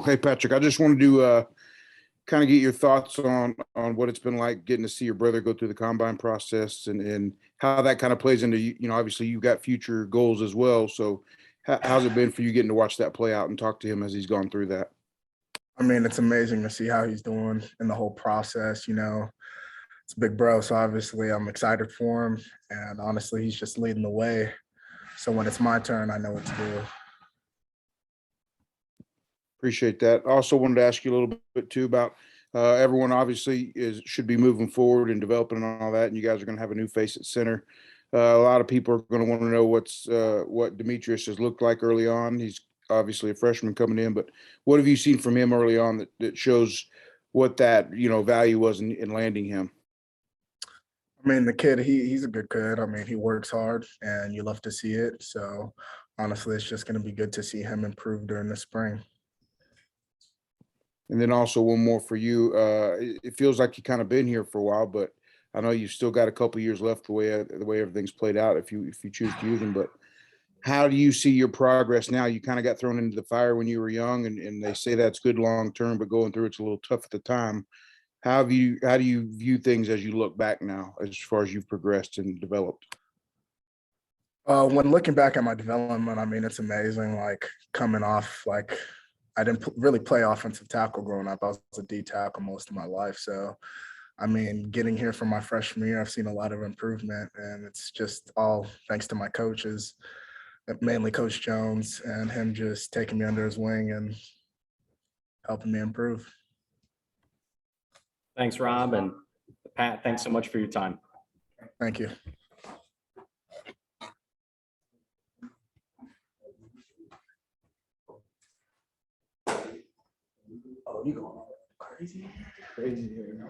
Hey, Patrick, I just wanted to kind of get your thoughts on what it's been like getting to see your brother go through the combine process and how that kind of plays into, obviously you've got future goals as well. So how's it been for you getting to watch that play out and talk to him as he's gone through that? I mean, it's amazing to see how he's doing in the whole process. It's a big bro, so obviously I'm excited for him. And honestly, he's just leading the way. So when it's my turn, I know what to do. Appreciate that. Also wanted to ask you a little bit too about everyone obviously should be moving forward and developing and all that, and you guys are going to have a new face at center. A lot of people are going to want to know what Demetrius has looked like early on. He's obviously a freshman coming in, but what have you seen from him early on that shows what that value was in landing him? I mean, the kid, he's a good kid. I mean, he works hard, and you love to see it. So honestly, it's just going to be good to see him improve during the spring. And then also one more for you. It feels like you kind of been here for a while, but I know you've still got a couple years left the way everything's played out if you choose to use them. But how do you see your progress now? You kind of got thrown into the fire when you were young, and they say that's good long term, but going through it's a little tough at the time. How do you view things as you look back now, as far as you've progressed and developed? When looking back at my development, I mean, it's amazing. Like coming off, like I didn't really play offensive tackle growing up. I was a D tackle most of my life. So, I mean, getting here from my freshman year, I've seen a lot of improvement, and it's just all thanks to my coaches, mainly Coach Jones, and him just taking me under his wing and helping me improve. Thanks, Rob, and Pat, thanks so much for your time. Thank you. Oh, you going crazy? Crazy here.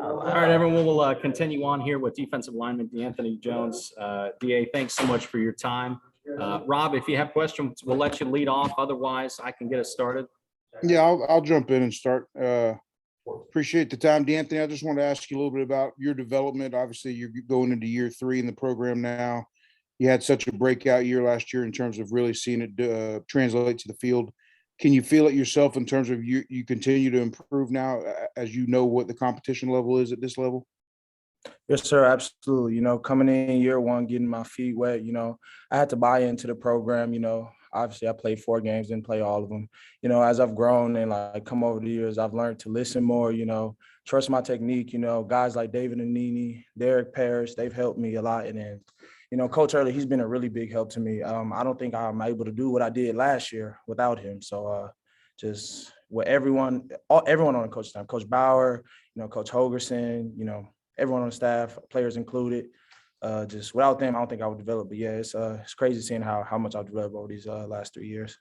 All right, everyone, we'll continue on here with defensive lineman D'Anthony Jones. DA, thanks so much for your time. Rob, if you have questions, we'll let you lead off. Otherwise, I can get us started. Yeah, I'll jump in and start. Appreciate the time, D'Anthony. I just want to ask you a little bit about your development. Obviously, you're going into year 3 in the program now. You had such a breakout year last year in terms of really seeing it translate to the field. Can you feel it yourself in terms of you continue to improve now as you know what the competition level is at this level? Yes, sir. Absolutely. Coming in year 1, getting my feet wet, I had to buy into the program. Obviously I played 4 games, didn't play all of them. As I've grown and like come over the years, I've learned to listen more, trust my technique. Guys like David and Nini, Derek Parrish, they've helped me a lot. And then, Coach Early, he's been a really big help to me. I don't think I'm able to do what I did last year without him. So just with everyone on the coach staff, Coach Bauer, Coach Hogerson, everyone on the staff, players included. Just without them, I don't think I would develop. But yeah, it's crazy seeing how much I've developed over these last 3 years.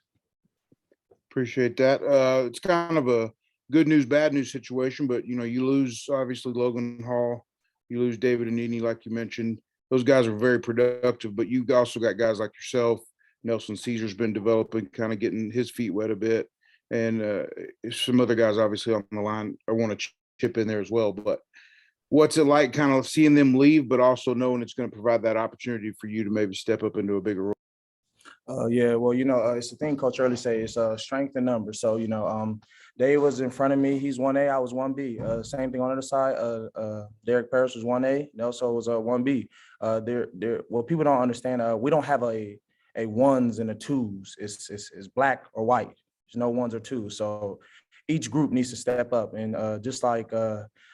Appreciate that. It's kind of a good news, bad news situation, but you lose obviously Logan Hall, you lose David and Nini, like you mentioned. Those guys are very productive, but you've also got guys like yourself. Nelson Caesar's been developing, kind of getting his feet wet a bit, and some other guys obviously on the line I want to chip in there as well. But what's it like kind of seeing them leave, but also knowing it's going to provide that opportunity for you to maybe step up into a bigger role? Yeah, well, it's the thing Coach Early say, it's strength in numbers. So, Dave was in front of me. He's 1A, I was 1B. Same thing on the other side. Derek Parrish was 1A, Nelson was 1B. What people don't understand, we don't have a ones and a twos. It's black or white. There's no ones or twos. So each group needs to step up. And just like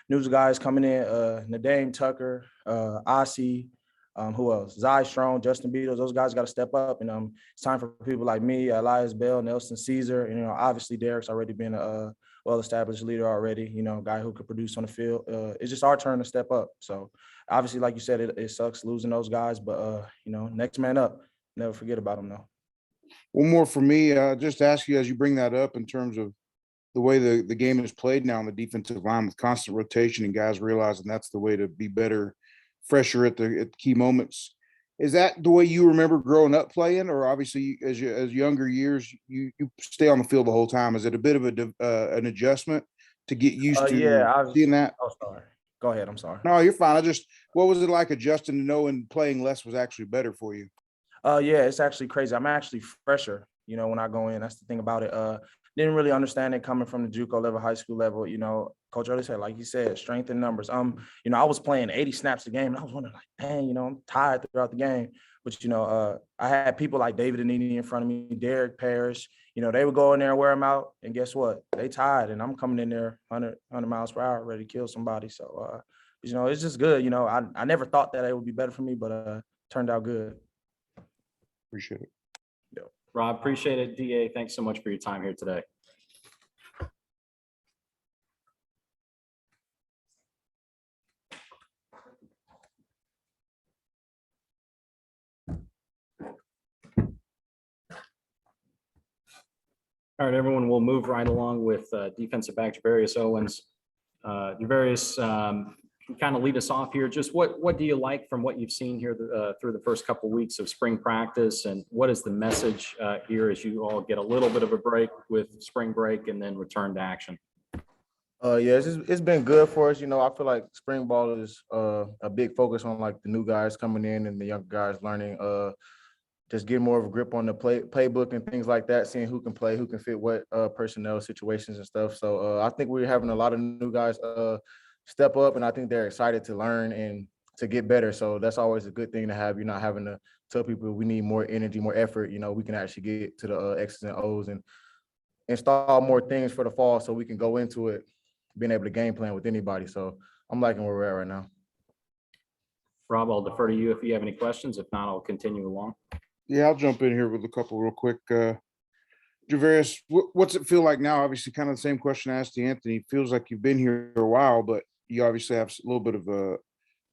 news guys coming in, Nadame Tucker, Ossie, who else? Zai Strong, Justin Beatles, those guys got to step up. And it's time for people like me, Elias Bell, Nelson Caesar. And, obviously Derek's already been a well-established leader already, guy who could produce on the field. It's just our turn to step up. So obviously, like you said, it sucks losing those guys, but, next man up. Never forget about them, though. One more for me, just to ask you as you bring that up in terms of the way the game is played now on the defensive line with constant rotation and guys realizing that's the way to be better, fresher at the key moments. Is that the way you remember growing up playing, or obviously as younger years you stay on the field the whole time? Is it a bit of an adjustment to get used to seeing that? Oh, sorry. Go ahead. I'm sorry. No, you're fine. What was it like adjusting to knowing playing less was actually better for you? Yeah, it's actually crazy. I'm actually fresher, when I go in. That's the thing about it. Didn't really understand it coming from the JUCO level, high school level. Coach earlier said, like you said, strength in numbers. I was playing 80 snaps a game, and I was wondering, like, dang, I'm tired throughout the game. But I had people like David Anini in front of me, Derek Parrish. They would go in there and wear them out, and guess what? They tired, and I'm coming in there 100 miles per hour, ready to kill somebody. So, it's just good. I never thought that it would be better for me, but turned out good. Appreciate it. Rob, appreciate it. DA, thanks so much for your time here today. All right, everyone, we'll move right along with defensive back Gervarrius Owens. Gervarrius, kind of lead us off here. Just what do you like from what you've seen here through the first couple of weeks of spring practice, and what is the message here as you all get a little bit of a break with spring break and then return to action? Yeah, it's been good for us. I feel like spring ball is a big focus on like the new guys coming in and the young guys learning, just getting more of a grip on the playbook and things like that, seeing who can play, who can fit what personnel situations and stuff. So I think we're having a lot of new guys step up, and I think they're excited to learn and to get better. So that's always a good thing to have. You're not having to tell people we need more energy, more effort. We can actually get to the X's and O's and install more things for the fall so we can go into it being able to game plan with anybody. So I'm liking where we're at right now. Rob, I'll defer to you if you have any questions. If not, I'll continue along. Yeah, I'll jump in here with a couple real quick. Gervarrius, what's it feel like now? Obviously, kind of the same question I asked Anthony. It feels like you've been here a while, but you obviously have a little bit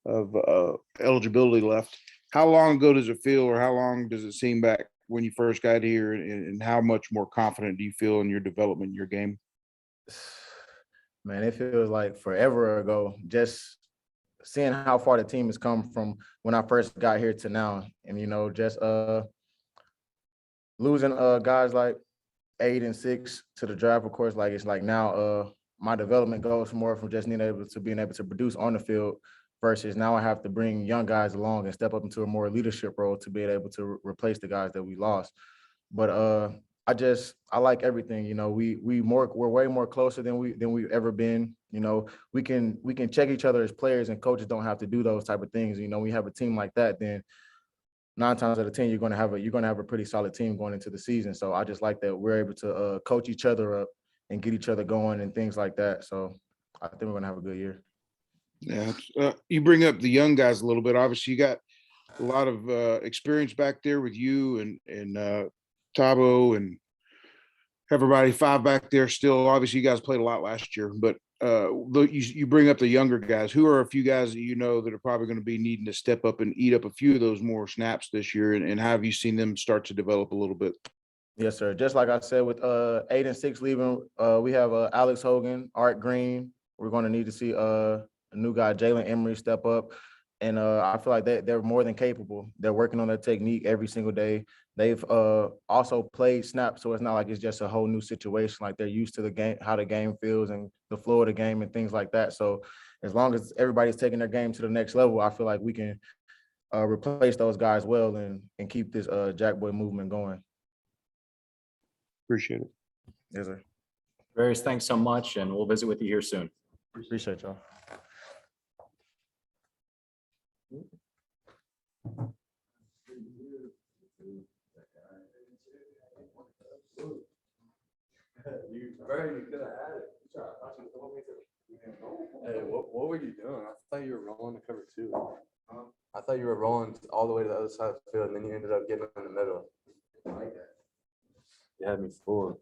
of eligibility left. How long ago does it feel, or how long does it seem back when you first got here, and how much more confident do you feel in your development, in your game? Man, it feels like forever ago. Just seeing how far the team has come from when I first got here to now, and just losing guys like 8 and 6 to the draft, of course. Like it's like now my development goes more from just being able to produce on the field versus now I have to bring young guys along and step up into a more leadership role to be able to replace the guys that we lost. But I like everything. We're way more closer than we've ever been. We can check each other as players, and coaches don't have to do those type of things. We have a team like that, then 9 times out of 10 you're going to have a pretty solid team going into the season. So I just like that we're able to coach each other up and get each other going and things like that. So I think we're going to have a good year. Yeah, you bring up the young guys a little bit. Obviously, you got a lot of experience back there with you and Tabo and everybody 5 back there still. Obviously, you guys played a lot last year, but you bring up the younger guys. Who are a few guys that that are probably going to be needing to step up and eat up a few of those more snaps this year, and how have you seen them start to develop a little bit? Yes, sir. Just like I said, with 8 and 6 leaving, we have Alex Hogan, Art Green. We're going to need to see a new guy, Jalen Emery, step up. And I feel like they're more than capable. They're working on their technique every single day. They've also played snaps, so it's not like it's just a whole new situation. Like they're used to the game, how the game feels and the flow of the game and things like that. So as long as everybody's taking their game to the next level, I feel like we can replace those guys well and keep this Jack Boy movement going. Appreciate it. Yes, sir. Gervarrius, thanks so much, and we'll visit with you here soon. Appreciate y'all. Hey, what were you doing? I thought you were rolling the cover 2. I thought you were rolling all the way to the other side of the field, and then you ended up getting in the middle. You had me fooled.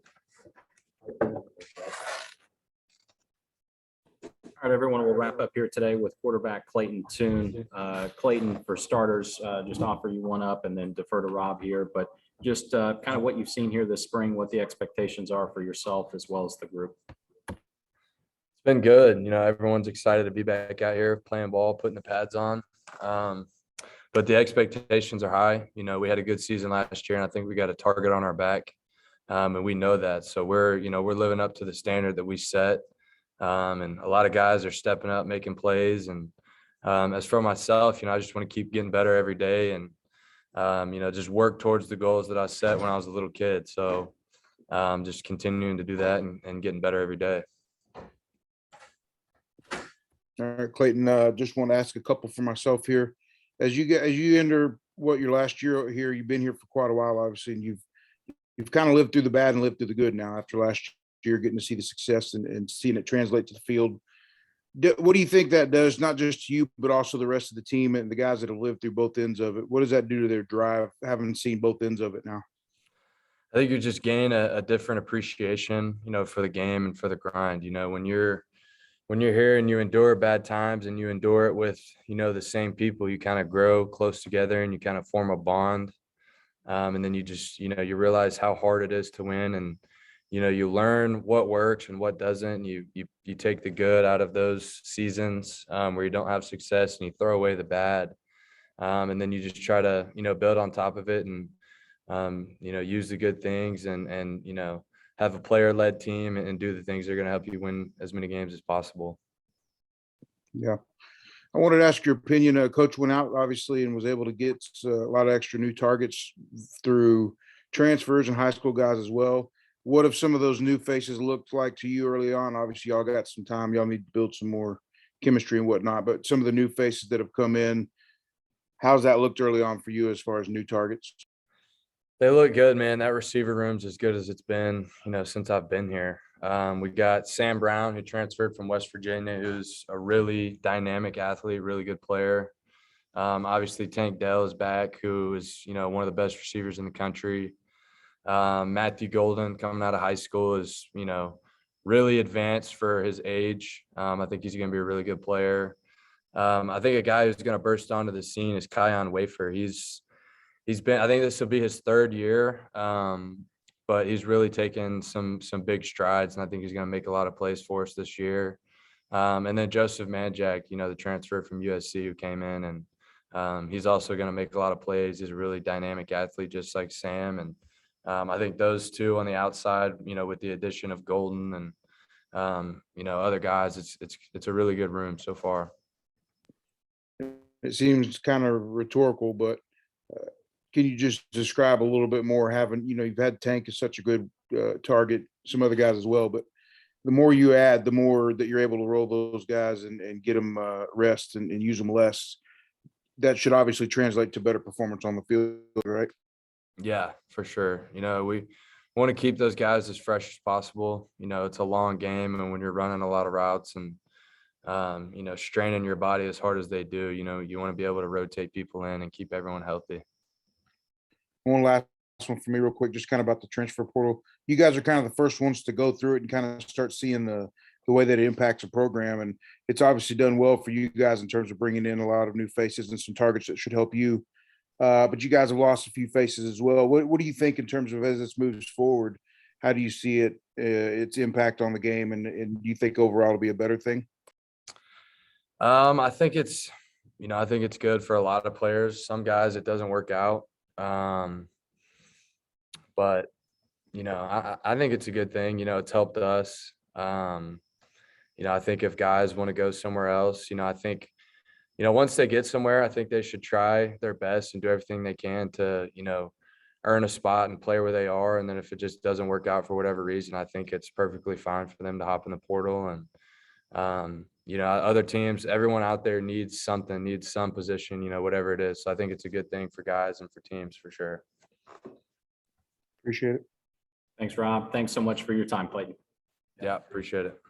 All right, everyone, we'll wrap up here today with quarterback Clayton Toon. Clayton, for starters, just offer you one up and then defer to Rob here, but just kind of what you've seen here this spring, what the expectations are for yourself as well as the group. It's been good. Everyone's excited to be back out here playing ball, putting the pads on. But the expectations are high. We had a good season last year, and I think we got a target on our back. And we know that. So we're living up to the standard that we set. And a lot of guys are stepping up, making plays. And as for myself, I just want to keep getting better every day and, just work towards the goals that I set when I was a little kid. So just continuing to do that and getting better every day. All right, Clayton, just want to ask a couple for myself here. As you enter your last year here, you've been here for quite a while, obviously, and you've kind of lived through the bad and lived through the good now after last year, getting to see the success and seeing it translate to the field. What do you think that does, not just to you, but also the rest of the team and the guys that have lived through both ends of it? What does that do to their drive, having seen both ends of it now? I think you just gain a different appreciation, for the game and for the grind. When you're here and you endure bad times and you endure it with, the same people, you kind of grow close together and you kind of form a bond. And then you just, you realize how hard it is to win, and, you learn what works and what doesn't. You take the good out of those seasons where you don't have success, and you throw away the bad. And then you just try to, build on top of it and, use the good things and, have a player-led team and do the things that are going to help you win as many games as possible. Yeah. I wanted to ask your opinion. Coach went out, obviously, and was able to get a lot of extra new targets through transfers and high school guys as well. What have some of those new faces looked like to you early on? Obviously, y'all got some time. Y'all need to build some more chemistry and whatnot. But some of the new faces that have come in, how's that looked early on for you as far as new targets? They look good, man. That receiver room's as good as it's been, since I've been here. We got Sam Brown, who transferred from West Virginia, who's a really dynamic athlete, really good player. Obviously, Tank Dell is back, who is, one of the best receivers in the country. Matthew Golden, coming out of high school, is, really advanced for his age. I think he's going to be a really good player. I think a guy who's going to burst onto the scene is Kion Wafer. I think this will be his third year, but he's really taken some big strides, and I think he's going to make a lot of plays for us this year. And then Joseph Manjak, the transfer from USC who came in, and he's also going to make a lot of plays. He's a really dynamic athlete, just like Sam. And I think those two on the outside, with the addition of Golden and, other guys, it's a really good room so far. It seems kind of rhetorical, but can you just describe a little bit more, having, you've had Tank as such a good target, some other guys as well, but the more you add, the more that you're able to roll those guys and get them rest and use them less. That should obviously translate to better performance on the field, right? Yeah, for sure. We want to keep those guys as fresh as possible. It's a long game, and when you're running a lot of routes and, straining your body as hard as they do, you want to be able to rotate people in and keep everyone healthy. One last one for me real quick, just kind of about the transfer portal. You guys are kind of the first ones to go through it and kind of start seeing the way that it impacts a program. And it's obviously done well for you guys in terms of bringing in a lot of new faces and some targets that should help you. But you guys have lost a few faces as well. What do you think in terms of as this moves forward? How do you see it, its impact on the game? And do you think overall it'll be a better thing? I think it's good for a lot of players. Some guys, it doesn't work out. But, I think it's a good thing. It's helped us. I think if guys want to go somewhere else, I think, once they get somewhere, I think they should try their best and do everything they can to, earn a spot and play where they are. And then if it just doesn't work out for whatever reason, I think it's perfectly fine for them to hop in the portal. And, other teams, everyone out there needs something, needs some position, whatever it is. So I think it's a good thing for guys and for teams for sure. Appreciate it. Thanks, Rob. Thanks so much for your time, Clayton. Yeah, appreciate it.